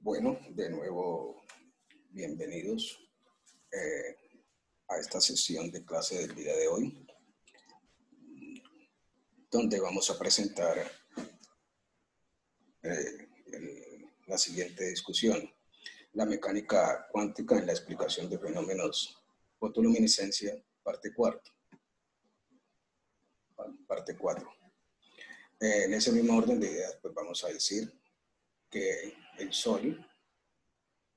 Bueno, de nuevo, bienvenidos a esta sesión de clase del día de hoy, donde vamos a presentar la siguiente discusión: la mecánica cuántica en la explicación de fenómenos fotoluminiscencia, parte 4. En ese mismo orden de ideas, pues vamos a decir que el Sol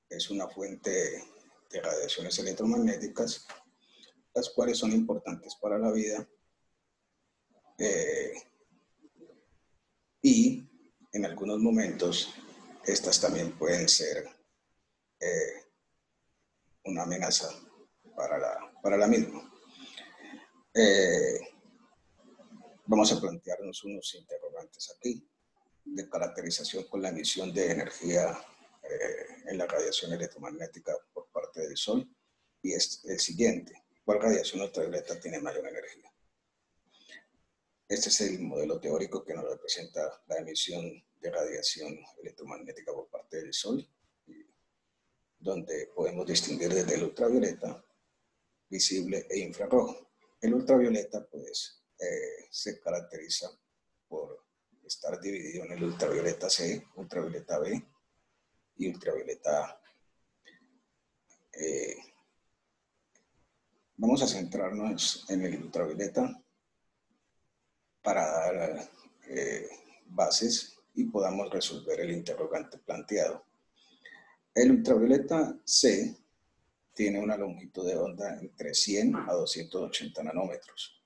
es una fuente de radiaciones electromagnéticas, las cuales son importantes para la vida y en algunos momentos estas también pueden ser una amenaza para la misma. Vamos a plantearnos unos interrogantes aquí de caracterización con la emisión de energía en la radiación electromagnética por parte del Sol, y es el siguiente: ¿cuál radiación ultravioleta tiene mayor energía? Este es el modelo teórico que nos representa la emisión de radiación electromagnética por parte del Sol, donde podemos distinguir desde el ultravioleta, visible e infrarrojo. El ultravioleta, pues, se caracteriza por estar dividido en el ultravioleta C, ultravioleta B y ultravioleta A. Vamos a centrarnos en el ultravioleta para dar bases y podamos resolver el interrogante planteado. El ultravioleta C tiene una longitud de onda entre 100 a 280 nanómetros.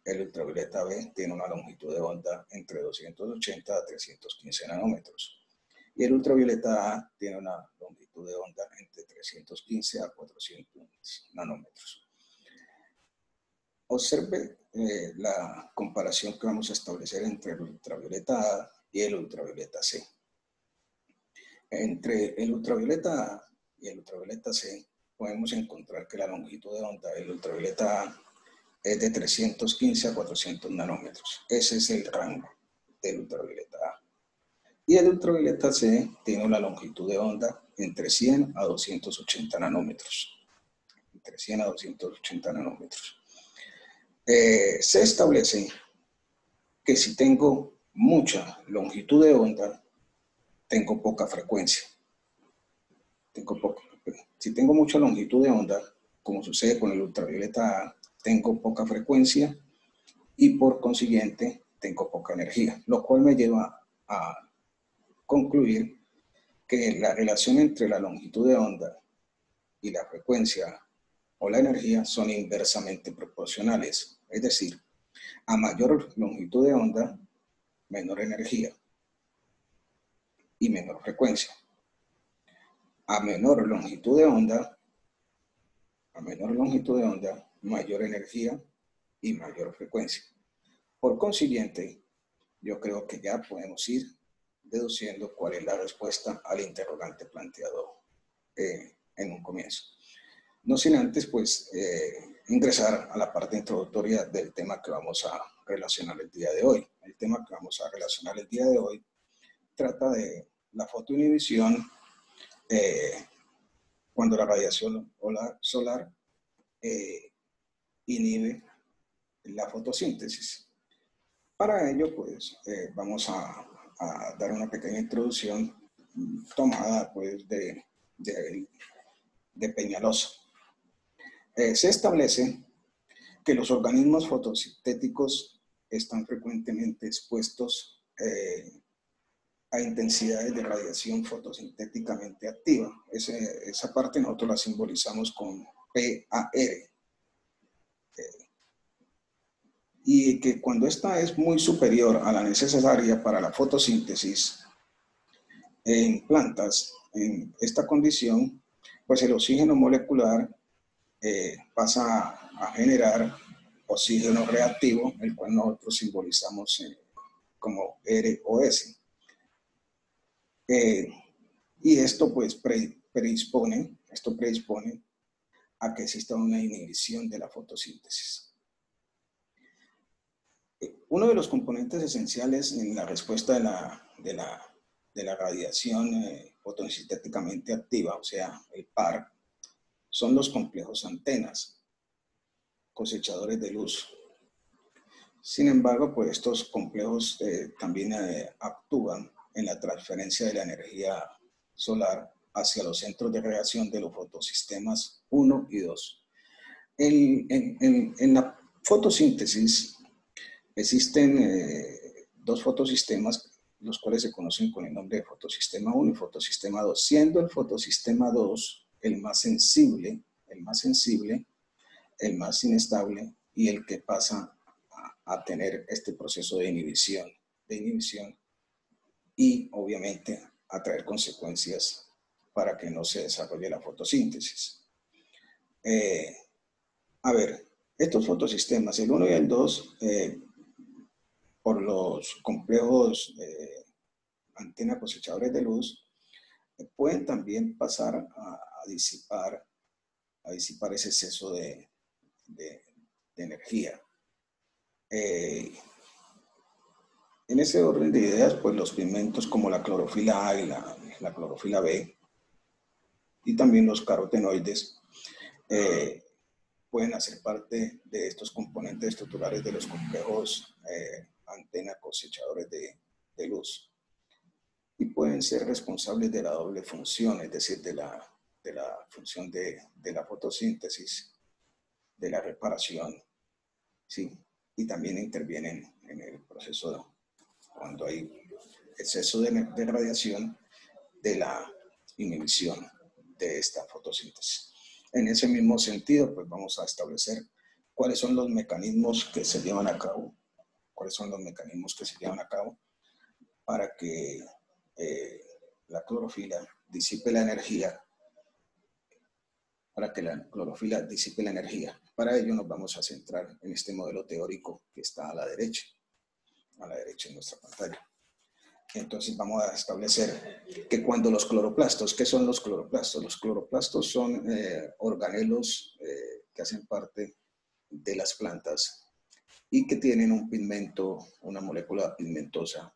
El ultravioleta B tiene una longitud de onda entre 280 a 315 nanómetros. Y el ultravioleta A tiene una longitud de onda entre 315 a 400 nanómetros. Observe la comparación que vamos a establecer entre el ultravioleta A y el ultravioleta C. Entre el ultravioleta A y el ultravioleta C podemos encontrar que la longitud de onda del ultravioleta A es de 315 a 400 nanómetros. Ese es el rango del ultravioleta A. Y el ultravioleta C tiene una longitud de onda entre 100 a 280 nanómetros. Entre 100 a 280 nanómetros. Se establece que si tengo mucha longitud de onda, tengo poca frecuencia. Si tengo mucha longitud de onda, como sucede con el ultravioleta A, tengo poca frecuencia y por consiguiente tengo poca energía, lo cual me lleva a concluir que la relación entre la longitud de onda y la frecuencia o la energía son inversamente proporcionales, es decir, a mayor longitud de onda, menor energía y menor frecuencia. A menor longitud de onda, mayor energía y mayor frecuencia. Por consiguiente, yo creo que ya podemos ir deduciendo cuál es la respuesta al interrogante planteado en un comienzo. No sin antes, pues, ingresar a la parte introductoria del tema que vamos a relacionar el día de hoy. El tema que vamos a relacionar el día de hoy trata de la fotoinhibición cuando la radiación solar inhibe la fotosíntesis. Para ello, pues, vamos a dar una pequeña introducción tomada, pues, de Peñalosa. Se establece que los organismos fotosintéticos están frecuentemente expuestos a intensidades de radiación fotosintéticamente activa. Esa parte nosotros la simbolizamos con PAR. Y que cuando esta es muy superior a la necesaria para la fotosíntesis en plantas, en esta condición, pues el oxígeno molecular pasa a generar oxígeno reactivo, el cual nosotros simbolizamos como ROS. Y esto pues predispone a que exista una inhibición de la fotosíntesis. Uno de los componentes esenciales en la respuesta de de la radiación fotosintéticamente activa, o sea, el PAR, son los complejos antenas, cosechadores de luz. Sin embargo, pues estos complejos también actúan en la transferencia de la energía solar hacia los centros de reacción de los fotosistemas 1 y 2. En la fotosíntesis existen dos fotosistemas, los cuales se conocen con el nombre de fotosistema 1 y fotosistema 2, siendo el fotosistema 2 el más sensible, el más inestable y el que pasa a tener este proceso de inhibición y obviamente a traer consecuencias para que no se desarrolle la fotosíntesis. A ver, estos fotosistemas, el 1 y el 2, por los complejos antena cosechadores de luz, pueden también pasar a disipar ese exceso de energía. En ese orden de ideas, pues los pigmentos como la clorofila A y la clorofila B y también los carotenoides pueden hacer parte de estos componentes estructurales de los complejos antena cosechadores de luz y pueden ser responsables de la doble función, es decir, de la función de la fotosíntesis, de la reparación, ¿sí? Y también intervienen en el proceso cuando hay exceso de radiación, de la inhibición de esta fotosíntesis. En ese mismo sentido, pues vamos a establecer cuáles son los mecanismos que se llevan a cabo, para que la clorofila disipe la energía, Para ello nos vamos a centrar en este modelo teórico que está a la derecha en nuestra pantalla. Entonces vamos a establecer que cuando los cloroplastos, ¿qué son los cloroplastos? Los cloroplastos son organelos que hacen parte de las plantas y que tienen un pigmento, una molécula pigmentosa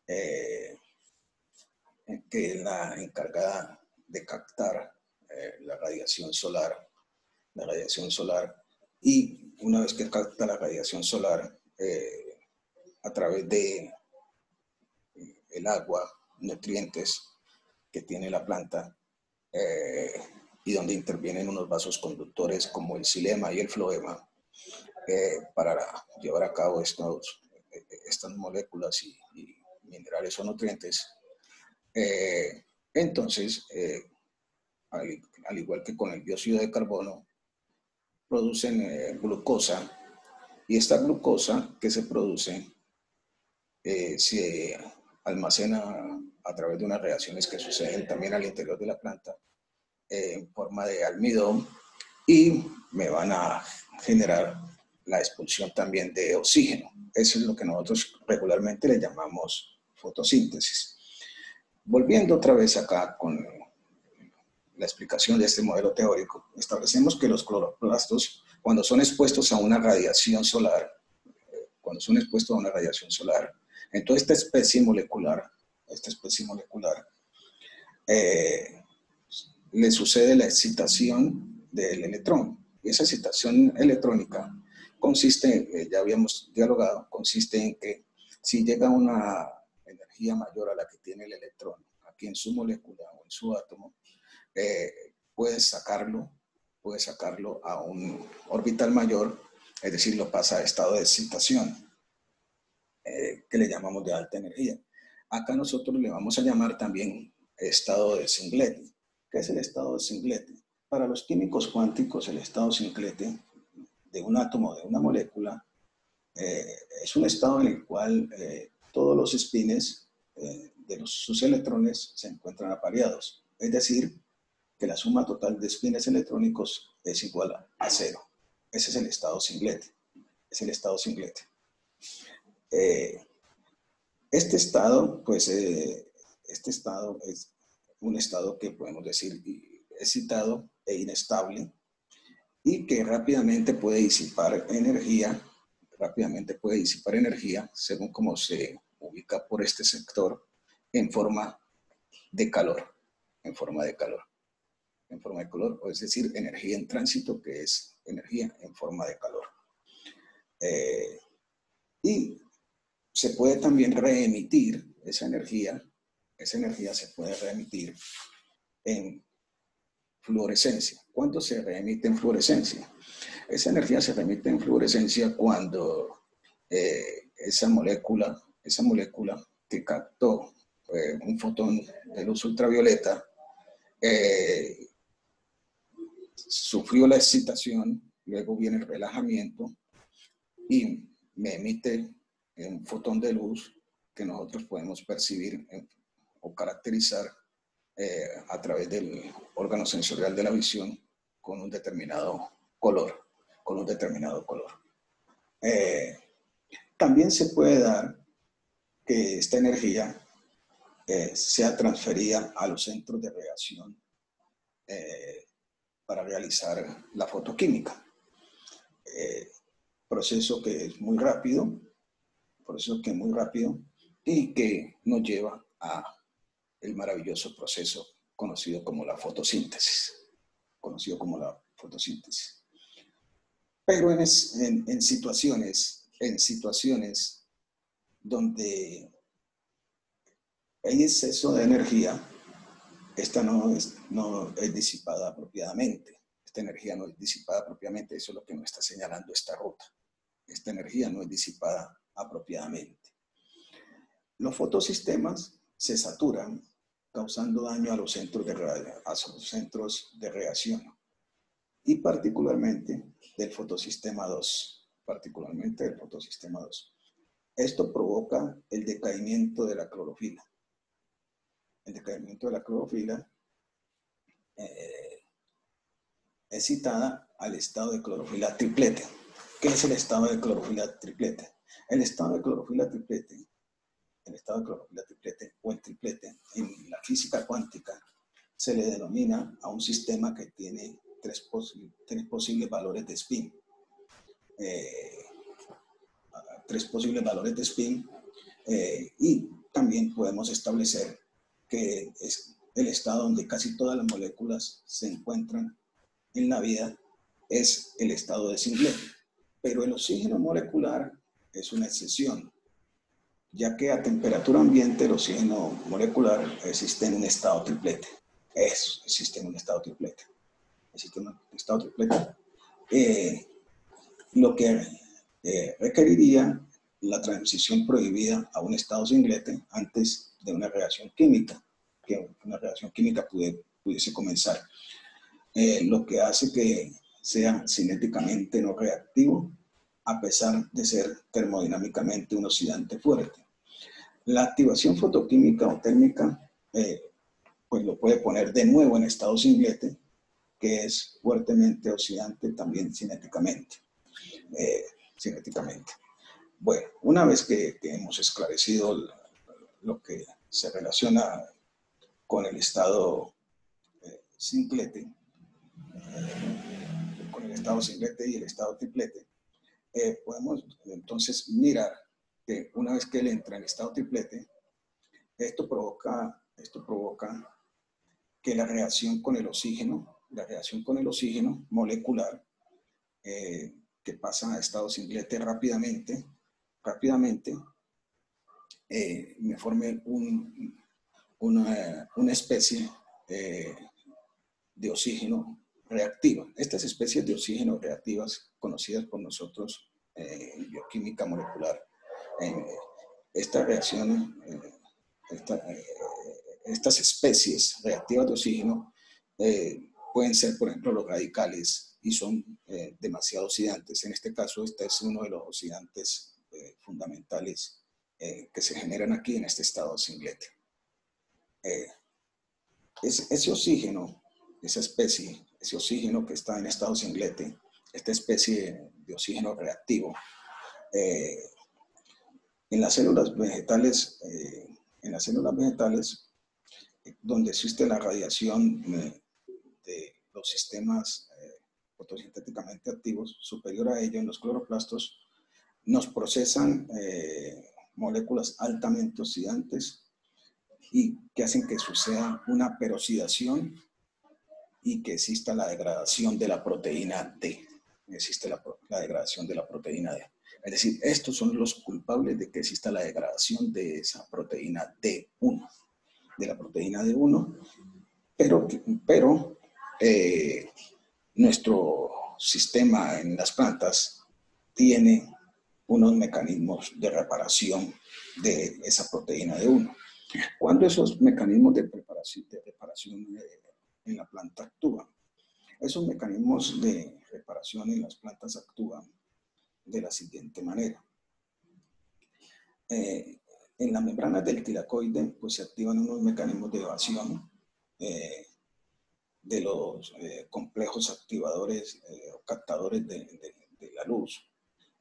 que es la encargada de captar la radiación solar. Y una vez que capta la radiación solar a través de el agua, nutrientes que tiene la planta y donde intervienen unos vasos conductores como el xilema y el floema para llevar a cabo estas moléculas y minerales o nutrientes. Entonces, al igual que con el dióxido de carbono, producen glucosa y esta glucosa que se produce se almacena a través de unas reacciones que suceden también al interior de la planta en forma de almidón y me van a generar la expulsión también de oxígeno. Eso es lo que nosotros regularmente le llamamos fotosíntesis. Volviendo otra vez acá con la explicación de este modelo teórico, establecemos que los cloroplastos, cuando son expuestos a una radiación solar, entonces esta especie molecular, le sucede la excitación del electrón. Y esa excitación electrónica consiste, ya habíamos dialogado, consiste en que si llega una energía mayor a la que tiene el electrón aquí en su molécula o en su átomo, puede sacarlo a un orbital mayor, es decir, lo pasa a estado de excitación, que le llamamos de alta energía. Acá nosotros le vamos a llamar también estado de singlete. ¿Qué es el estado de singlete? Para los químicos cuánticos, el estado singlete de un átomo, de una molécula, es un estado en el cual todos los espines de sus electrones se encuentran apareados. Es decir, que la suma total de espines electrónicos es igual a cero. Ese es el estado singlete. Este estado es un estado que podemos decir excitado e inestable y que rápidamente puede disipar energía según cómo se ubica por este sector en forma de calor, en forma de calor. En forma de calor, es decir, energía en tránsito, que es energía en forma de calor. Y se puede también reemitir esa energía se puede reemitir en fluorescencia. ¿Cuándo se reemite en fluorescencia? Esa energía se remite en fluorescencia cuando esa molécula que captó un fotón de luz ultravioleta sufrió la excitación, luego viene el relajamiento y me emite un fotón de luz que nosotros podemos percibir o caracterizar a través del órgano sensorial de la visión con un determinado color. También se puede dar que esta energía sea transferida a los centros de reacción para realizar la fotoquímica. Proceso que es muy rápido, y que nos lleva a el maravilloso proceso conocido como la fotosíntesis. Pero en situaciones donde hay exceso de energía, esta no es disipada apropiadamente. Esta energía no es disipada apropiadamente, eso es lo que nos está señalando esta ruta. Esta energía no es disipada apropiadamente. Los fotosistemas se saturan, causando daño a los centros de reacción, y particularmente del fotosistema 2. Esto provoca el decaimiento de la clorofila. El decaimiento de la clorofila es citada al estado de clorofila triplete. ¿Qué es el estado de clorofila triplete? El estado de clorofila triplete o el triplete en la física cuántica se le denomina a un sistema que tiene tres posibles valores de spin. Y también podemos establecer que es el estado donde casi todas las moléculas se encuentran en la vida, es el estado de Sinclair. Pero el oxígeno molecular es una excepción, ya que a temperatura ambiente el oxígeno molecular existe en un estado triplete. Lo que requeriría la transición prohibida a un estado singlete antes de una reacción química, que una reacción química pudiese comenzar. Lo que hace que sea cinéticamente no reactivo, a pesar de ser termodinámicamente un oxidante fuerte. La activación fotoquímica o térmica pues lo puede poner de nuevo en estado singlete, que es fuertemente oxidante también cinéticamente. Bueno, una vez que hemos esclarecido lo que se relaciona con el estado singlete, y el estado triplete, podemos entonces mirar que una vez que él entra en estado triplete, esto provoca que la reacción con el oxígeno molecular, que pasa a estado singlete rápidamente, me forme una especie de oxígeno reactiva. Estas especies de oxígeno reactivas, conocidas por nosotros en bioquímica molecular, estas especies reactivas de oxígeno pueden ser, por ejemplo, los radicales, y son demasiado oxidantes. En este caso, este es uno de los oxidantes fundamentales que se generan aquí en este estado singlete. Ese oxígeno, ese oxígeno que está en estado singlete, esta especie de oxígeno reactivo, en las células vegetales, donde existe la radiación de los sistemas fotosintéticamente activos, superior a ello, en los cloroplastos, nos procesan moléculas altamente oxidantes y que hacen que suceda una peroxidación y que exista la degradación de la proteína D. Existe la degradación de la proteína D. Es decir, estos son los culpables de que exista la degradación de esa proteína D1, de la proteína D1, pero nuestro sistema en las plantas tiene unos mecanismos de reparación de esa proteína D1. Cuando esos mecanismos de reparación en la planta actúan, esos mecanismos de reparación en las plantas actúan de la siguiente manera. En las membranas del tilacoide pues, se activan unos mecanismos de evasión de los complejos activadores o captadores de la luz,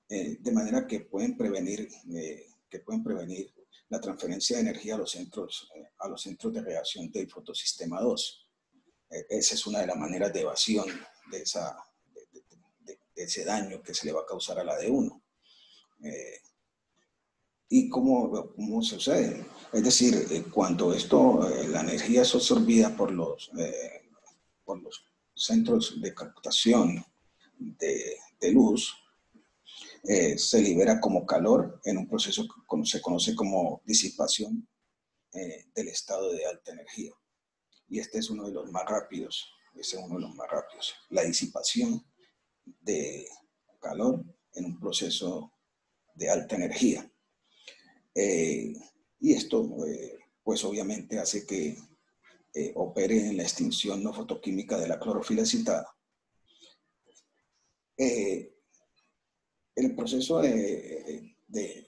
de manera que pueden prevenir la transferencia de energía a los centros de reacción del fotosistema 2. Esa es una de las maneras de evasión de ese daño que se le va a causar a la D1. ¿Y cómo sucede? Es decir, cuando la energía es absorbida por los centros de captación de luz, se libera como calor en un proceso que se conoce como disipación del estado de alta energía. Y este es uno de los más rápidos. La disipación de calor en un proceso de alta energía. Y esto, pues obviamente hace que opere en la extinción no fotoquímica de la clorofila citada. El proceso de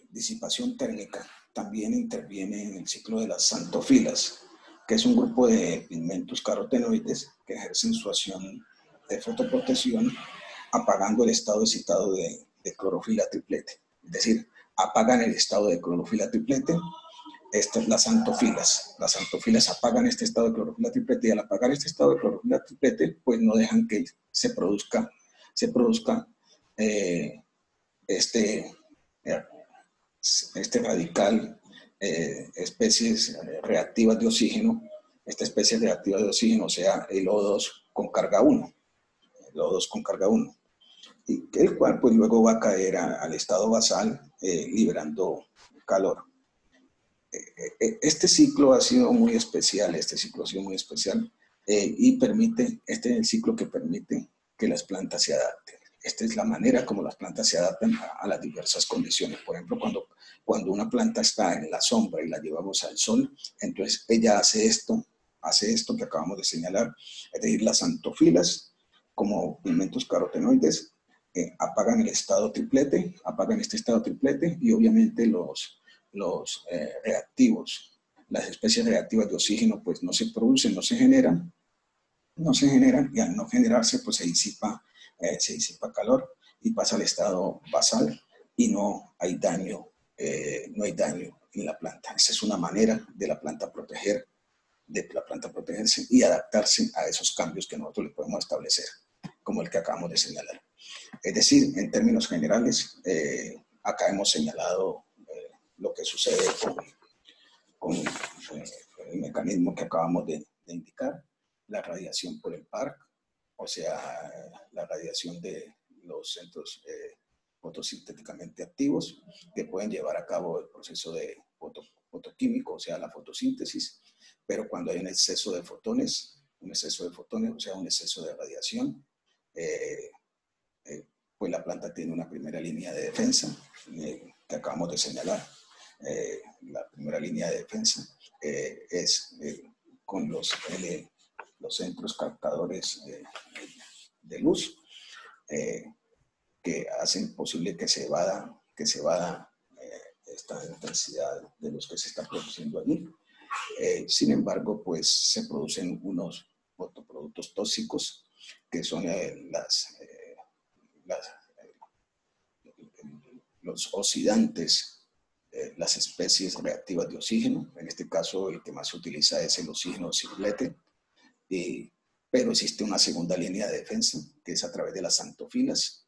disipación térmica también interviene en el ciclo de las xantofilas, que es un grupo de pigmentos carotenoides que ejercen su acción de fotoprotección apagando el estado excitado de clorofila triplete. Es decir, apagan el estado de clorofila triplete. Las xantofilas. Las xantofilas apagan este estado de clorofila triplete y al apagar este estado de clorofila triplete, pues no dejan que se produzca este radical, especies reactivas de oxígeno, esta especie reactiva de oxígeno, o sea, el O2 con carga 1, y el cual pues luego va a caer al estado basal, liberando calor. Este ciclo ha sido muy especial, y este es el ciclo que permite que las plantas se adapten. Esta es la manera como las plantas se adaptan a las diversas condiciones. Por ejemplo, cuando una planta está en la sombra y la llevamos al sol, entonces ella hace esto que acabamos de señalar, es decir, las xantofilas, como pigmentos carotenoides, apagan este estado triplete, y obviamente los reactivos, las especies reactivas de oxígeno, pues no se producen, no se generan, y al no generarse, pues se disipa calor y pasa al estado basal y no hay daño en la planta. Esa es una manera de la planta protegerse y adaptarse a esos cambios que nosotros le podemos establecer, como el que acabamos de señalar. Es decir, en términos generales, acá hemos señalado lo que sucede con el mecanismo que acabamos de indicar, la radiación por el PARC, o sea, la radiación de los centros fotosintéticamente activos que pueden llevar a cabo el proceso de fotoquímico, o sea, la fotosíntesis, pero cuando hay un exceso de fotones, o sea, un exceso de radiación, pues la planta tiene una primera línea de defensa que acabamos de señalar. La primera línea de defensa es con los centros captadores de luz que hacen posible que se evada esta intensidad de luz que se está produciendo allí. Sin embargo, pues se producen unos fotoproductos tóxicos que son los oxidantes, las especies reactivas de oxígeno. En este caso, el que más se utiliza es el oxígeno ciblete, pero existe una segunda línea de defensa, que es a través de las xantofilas,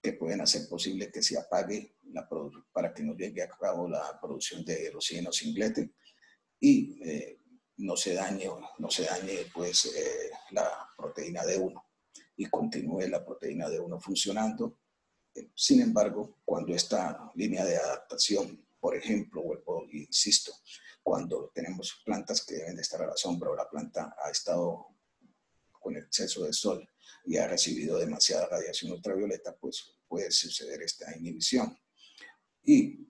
que pueden hacer posible que se apague para que no llegue a cabo la producción de erosina o singlete y no se dañe pues, la proteína D1 y continúe la proteína D1 funcionando. Sin embargo, cuando esta línea de adaptación, por ejemplo, insisto, cuando tenemos plantas que deben de estar a la sombra o la planta ha estado con exceso de sol y ha recibido demasiada radiación ultravioleta, pues puede suceder esta inhibición. Y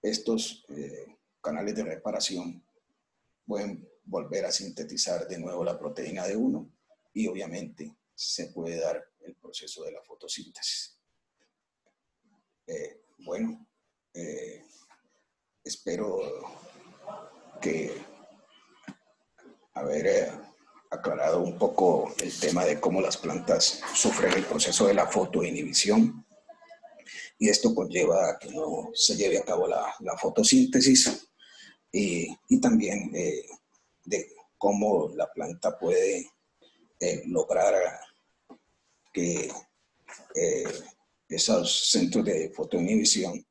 estos canales de reparación pueden volver a sintetizar de nuevo la proteína D1 y obviamente se puede dar el proceso de la fotosíntesis. Bueno, espero que haber aclarado un poco el tema de cómo las plantas sufren el proceso de la fotoinhibición y esto conlleva a que no se lleve a cabo la fotosíntesis y también de cómo la planta puede lograr que esos centros de fotoinhibición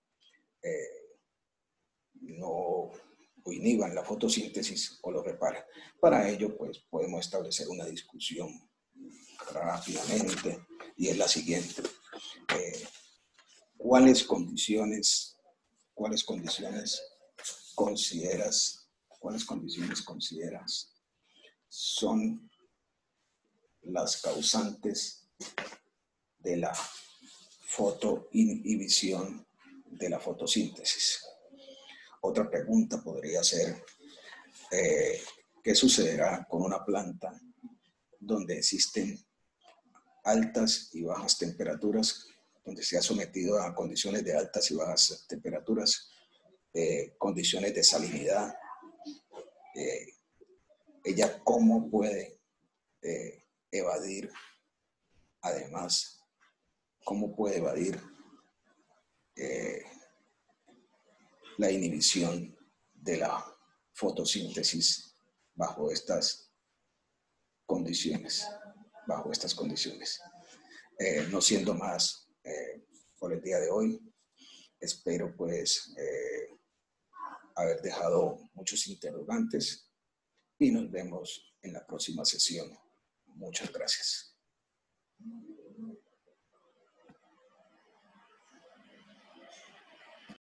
no inhiban la fotosíntesis o lo reparen. Para ello, pues, podemos establecer una discusión rápidamente y es la siguiente. ¿Cuáles condiciones consideras son las causantes de la fotoinhibición de la fotosíntesis? Otra pregunta podría ser, ¿qué sucederá con una planta donde existen altas y bajas temperaturas, donde se ha sometido a condiciones de altas y bajas temperaturas, condiciones de salinidad? ¿Ella cómo puede evadir, además, la inhibición de la fotosíntesis bajo estas condiciones? No siendo más por el día de hoy, espero pues haber dejado muchos interrogantes y nos vemos en la próxima sesión. Muchas gracias.